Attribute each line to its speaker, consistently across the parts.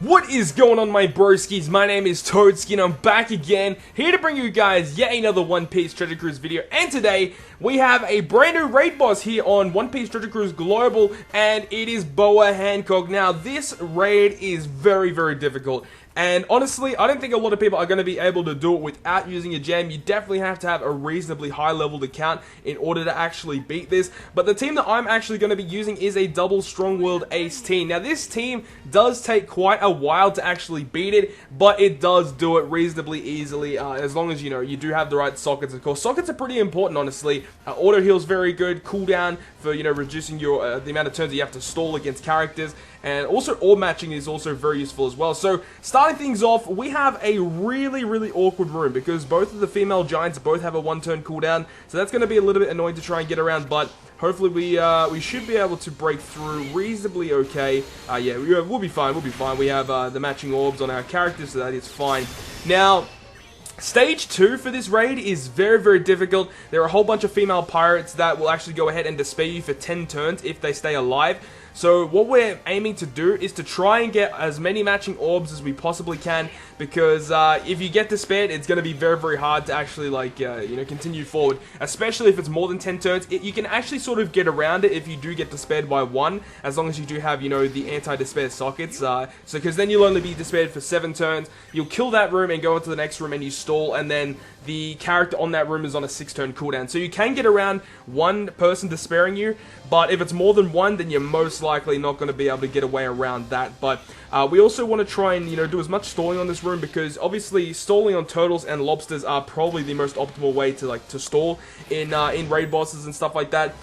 Speaker 1: What is going on, my broskies? My name is Toadski and I'm back again, here to bring you guys yet another One Piece Treasure Cruise video. And today, we have a brand new raid boss here on One Piece Treasure Cruise Global, and it is BOA Hancock. Now, this raid is very, very difficult. And honestly, I don't think a lot of people are going to be able to do it without using a gem. You definitely have to have a reasonably high leveled account in order to actually beat this. But the team that I'm actually going to be using is a double strong-willed ace team. Now, this team does take quite a while to actually beat it, but it does do it reasonably easily, as long as, you do have the right sockets, of course. Sockets are pretty important, honestly. Auto heal's very good. Cooldown for, reducing your the amount of turns that you have to stall against characters. And also, orb matching is also very useful as well. So, starting things off, we have a really, really awkward room because both of the female giants both have a one-turn cooldown. So that's going to be a little bit annoying to try and get around, but hopefully we should be able to break through reasonably okay. Yeah, we'll be fine, We have the matching orbs on our characters, so that is fine. Now, Stage 2 for this raid is very, very difficult. There are a whole bunch of female pirates that will actually go ahead and despair you for 10 turns if they stay alive. So what we're aiming to do is to try and get as many matching orbs as we possibly can, because if you get despaired, it's going to be very, very hard to actually, continue forward, especially if it's more than 10 turns. You can actually sort of get around it if you do get despaired by one, as long as you do have, the anti-despair sockets, because then you'll only be despaired for 7 turns. You'll kill that room and go into the next room and you stall, and then the character on that room is on a 6-turn cooldown. So you can get around one person despairing you, but if it's more than one, then you're most likely not going to be able to get away around that. But we also want to try and, do as much stalling on this room, because obviously stalling on turtles and lobsters are probably the most optimal way to stall in raid bosses and stuff like that.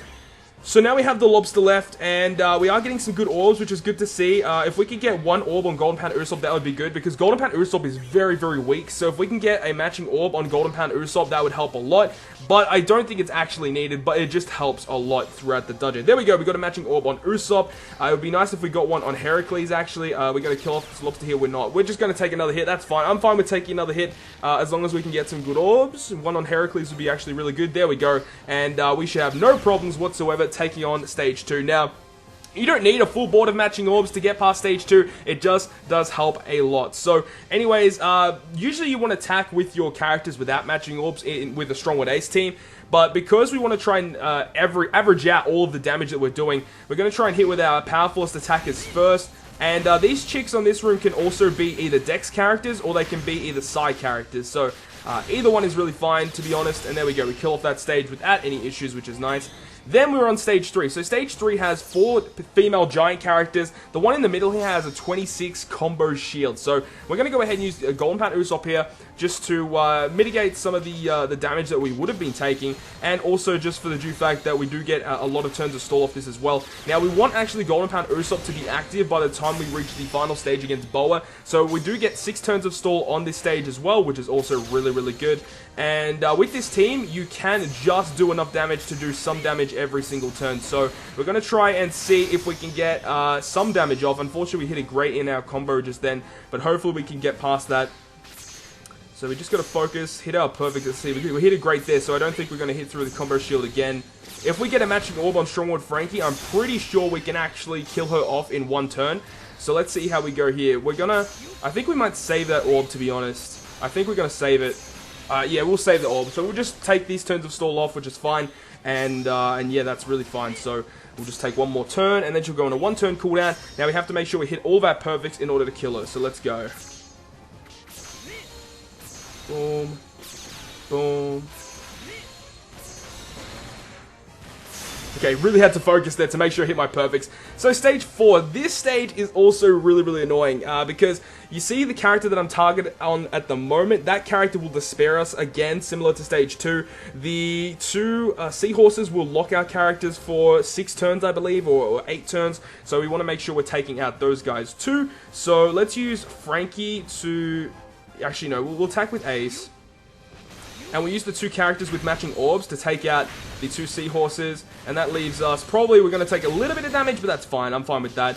Speaker 1: So now we have the lobster left, and we are getting some good orbs, which is good to see. If we could get one orb on Golden Pound Usopp, that would be good, because Golden Pound Usopp is very, very weak. So if we can get a matching orb on Golden Pound Usopp, that would help a lot. But I don't think it's actually needed, but it just helps a lot throughout the dungeon. There we go, we got a matching orb on Usopp. It would be nice if we got one on Heracles, actually. We're going to kill off this lobster here, we're not. We're just going to take another hit, that's fine. I'm fine with taking another hit, as long as we can get some good orbs. One on Heracles would be actually really good. There we go. And we should have no problems whatsoever taking on Stage 2. Now, you don't need a full board of matching orbs to get past Stage 2, it just does help a lot. So, anyways, usually you want to attack with your characters without matching orbs with a strong-willed ace team, but because we want to try and average out all of the damage that we're doing, we're going to try and hit with our powerfulest attackers first. And these chicks on this room can also be either Dex characters, or they can be either side characters. So, either one is really fine, to be honest. And there we go, we kill off that stage without any issues, which is nice. Then we're on Stage 3. So Stage 3 has 4 female giant characters. The one in the middle here has a 26 combo shield. So we're going to go ahead and use Golden Pound Usopp here, just to mitigate some of the damage that we would have been taking, and also just for the due fact that we do get a lot of turns of stall off this as well. Now, we want actually Golden Pound Usopp to be active by the time we reach the final stage against BOA, so we do get 6 turns of stall on this stage as well, which is also really, really good. And with this team, you can just do enough damage to do some damage every single turn. So we're going to try and see if we can get some damage off. Unfortunately, we hit it great in our combo just then, but hopefully we can get past that. So we just got to focus, hit our perfect. Let's see, we hit it great there, so I don't think we're going to hit through the combo shield again. If we get a matching orb on Stronghold Frankie, I'm pretty sure we can actually kill her off in one turn. So let's see how we go here. I think we might save that orb, to be honest. I think we're going to save it. Yeah, we'll save the orb. So we'll just take these turns of stall off, which is fine. And yeah, that's really fine. So we'll just take one more turn, and then she'll go on a 1-turn cooldown. Now we have to make sure we hit all of our perfects in order to kill her. So let's go. Boom. Boom. Okay, really had to focus there to make sure I hit my perfects. So Stage 4, this stage is also really, really annoying, because you see the character that I'm targeted on at the moment, that character will despair us again, similar to Stage 2. The 2 seahorses will lock our characters for 6 turns, I believe, or 8 turns, so we want to make sure we're taking out those guys too. So let's use Frankie to... Actually, no, we'll attack with Ace. And we use the 2 characters with matching orbs to take out the 2 seahorses. And that leaves us, probably we're going to take a little bit of damage, but that's fine. I'm fine with that.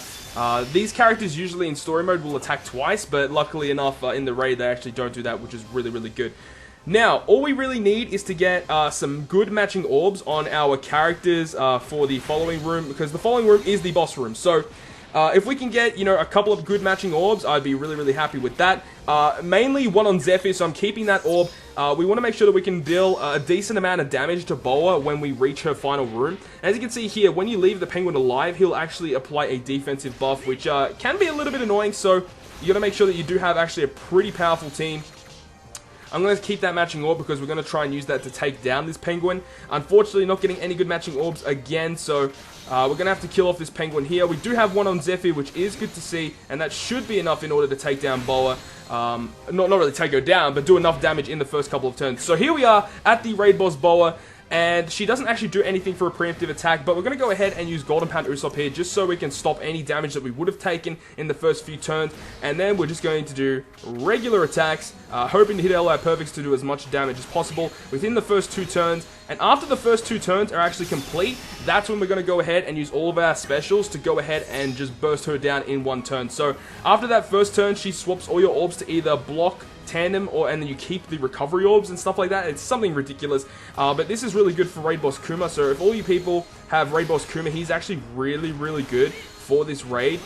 Speaker 1: These characters usually in story mode will attack twice, but luckily enough in the raid they actually don't do that, which is really, really good. Now, all we really need is to get some good matching orbs on our characters for the following room, because the following room is the boss room. So, If we can get, you know, a couple of good matching orbs, I'd be really, really happy with that. Mainly one on Zephyr, so I'm keeping that orb. We want to make sure that we can deal a decent amount of damage to BOA when we reach her final room. As you can see here, when you leave the penguin alive, he'll actually apply a defensive buff, which can be a little bit annoying, so you got to make sure that you do have actually a pretty powerful team. I'm going to keep that matching orb because we're going to try and use that to take down this penguin. Unfortunately, not getting any good matching orbs again, so we're going to have to kill off this penguin here. We do have one on Zephyr, which is good to see, and that should be enough in order to take down BOA. Not really take her down, but do enough damage in the first couple of turns. So here we are at the raid boss BOA. And she doesn't actually do anything for a preemptive attack, but we're going to go ahead and use Golden Pound Usopp here just so we can stop any damage that we would have taken in the first few turns. And then we're just going to do regular attacks, hoping to hit all our perfects to do as much damage as possible within the first 2 turns. And after the first 2 turns are actually complete, that's when we're going to go ahead and use all of our specials to go ahead and just burst her down in 1 turn. So after that first turn, she swaps all your orbs to either block, tandem, and then you keep the recovery orbs and stuff like that. It's something ridiculous, but this is really good for Raid Boss Kuma. So if all you people have Raid Boss Kuma, he's actually really, really good for this raid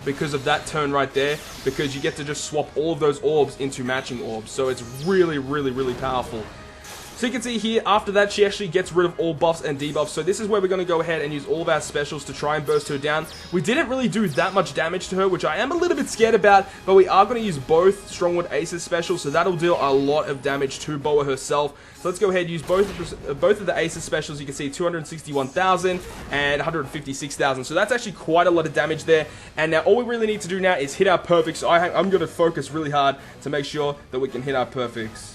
Speaker 1: because of that turn right there, because you get to just swap all of those orbs into matching orbs. So it's really, really, really powerful. So you can see here, after that, she actually gets rid of all buffs and debuffs. So this is where we're going to go ahead and use all of our specials to try and burst her down. We didn't really do that much damage to her, which I am a little bit scared about, but we are going to use both Strongwood Ace's specials, so that'll deal a lot of damage to BOA herself. So let's go ahead and use both of the Ace's specials. You can see 261,000 and 156,000. So that's actually quite a lot of damage there. And now all we really need to do now is hit our perfects. So I'm going to focus really hard to make sure that we can hit our perfects.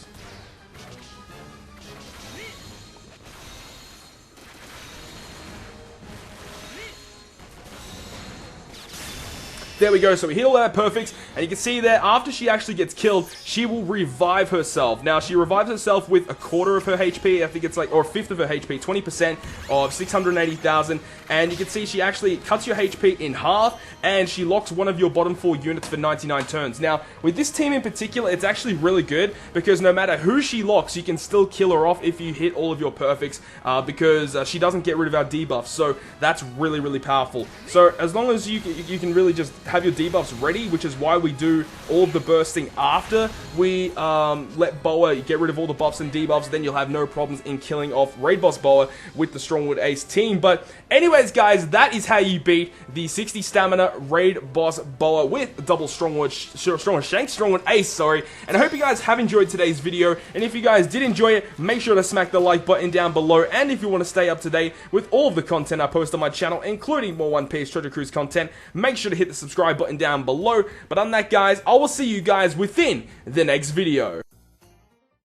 Speaker 1: There we go, so we hit all our perfects, and you can see there, after she actually gets killed, she will revive herself. Now, she revives herself with a quarter of her HP, I think it's like, or a fifth of her HP, 20% of 680,000, and you can see she actually cuts your HP in half, and she locks one of your bottom 4 units for 99 turns. Now, with this team in particular, it's actually really good, because no matter who she locks, you can still kill her off if you hit all of your perfects, because she doesn't get rid of our debuffs, so that's really, really powerful. So, as long as you can really just have your debuffs ready, which is why we do all of the bursting after we let BOA get rid of all the buffs and debuffs, then you'll have no problems in killing off Raid Boss BOA with the Strongwood Ace team. But anyways, guys, that is how you beat the 60 stamina Raid Boss BOA with double Strongwood Shank, Strongwood Ace, sorry. And I hope you guys have enjoyed today's video, and if you guys did enjoy it, make sure to smack the like button down below, and if you want to stay up to date with all of the content I post on my channel, including more One Piece Treasure Cruise content, make sure to hit the subscribe button down below. But on that, guys, I will see you guys within the next video.